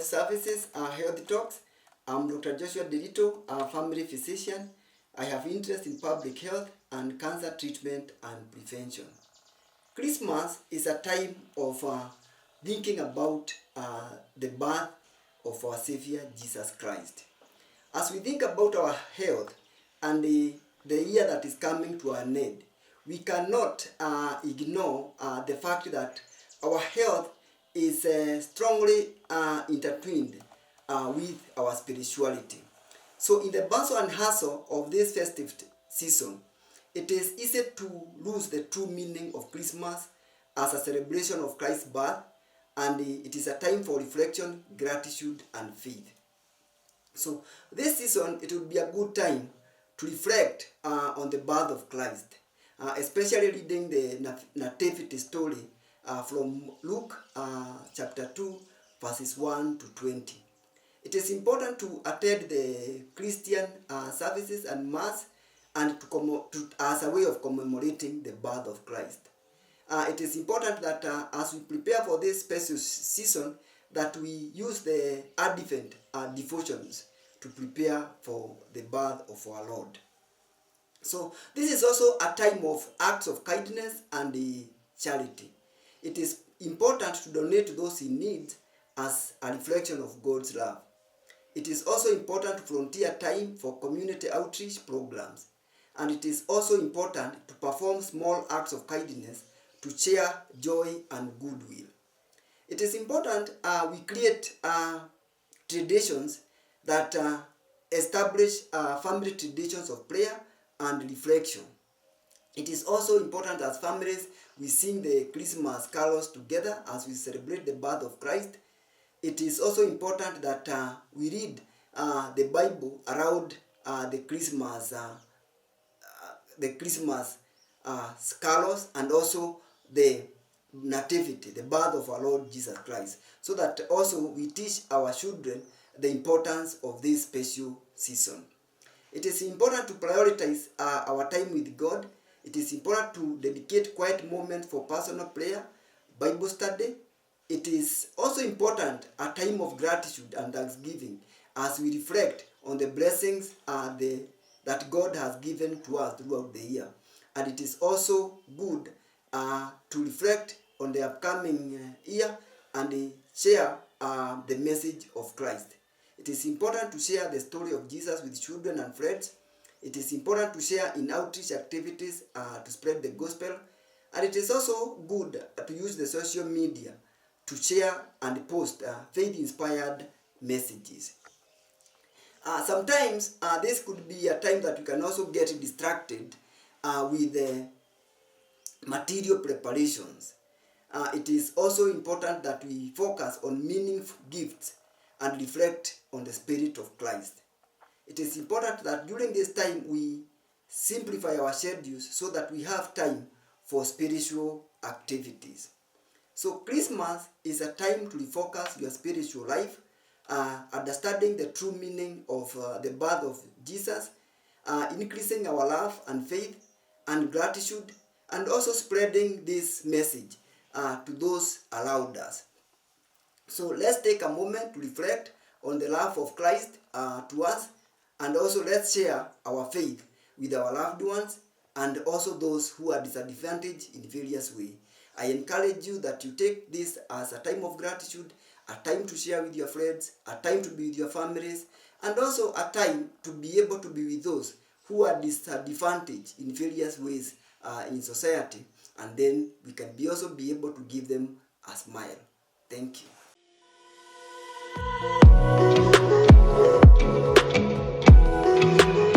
Services, Health Talks. I'm Dr. Joshua Delito, a family physician. I have interest in public health and cancer treatment and prevention. Christmas is a time of thinking about the birth of our Savior Jesus Christ. As we think about our health and the year that is coming to an end, we cannot ignore the fact that our health is strongly intertwined with our spirituality. So in the bustle and hustle of this festive season, it is easy to lose the true meaning of Christmas as a celebration of Christ's birth, and it is a time for reflection, gratitude, and faith. So this season, it will be a good time to reflect on the birth of Christ, especially reading the nativity story from Luke chapter 2, verses 1 to 20. It is important to attend the Christian services and Mass and as a way of commemorating the birth of Christ. It is important that as we prepare for this special season, that we use the Advent devotions to prepare for the birth of our Lord. So this is also a time of acts of kindness and charity. It is important to donate to those in need as a reflection of God's love. It is also important to volunteer time for community outreach programs. And it is also important to perform small acts of kindness to share joy and goodwill. It is important we create traditions that establish family traditions of prayer and reflection. It is also important as families we sing the Christmas carols together as we celebrate the birth of Christ. It is also important that we read the Bible around the Christmas carols and also the nativity, the birth of our Lord Jesus Christ, so that also we teach our children the importance of this special season. It is important to prioritize our time with God. It is important to dedicate quiet moments for personal prayer, Bible study. It is also important a time of gratitude and thanksgiving as we reflect on the blessings that God has given to us throughout the year. And it is also good to reflect on the upcoming year and share the message of Christ. It is important to share the story of Jesus with children and friends. It is important to share in outreach activities to spread the gospel. And it is also good to use the social media to share and post faith-inspired messages. Sometimes this could be a time that you can also get distracted with material preparations. It is also important that we focus on meaningful gifts and reflect on the Spirit of Christ. It is important that during this time we simplify our schedules so that we have time for spiritual activities. So Christmas is a time to refocus your spiritual life, understanding the true meaning of the birth of Jesus, increasing our love and faith and gratitude, and also spreading this message to those around us. So let's take a moment to reflect on the love of Christ to us, and also let's share our faith with our loved ones and also those who are disadvantaged in various ways. I encourage you that you take this as a time of gratitude, a time to share with your friends, a time to be with your families, and also a time to be able to be with those who are disadvantaged in various ways in society, and then we can also be able to give them a smile. Thank you.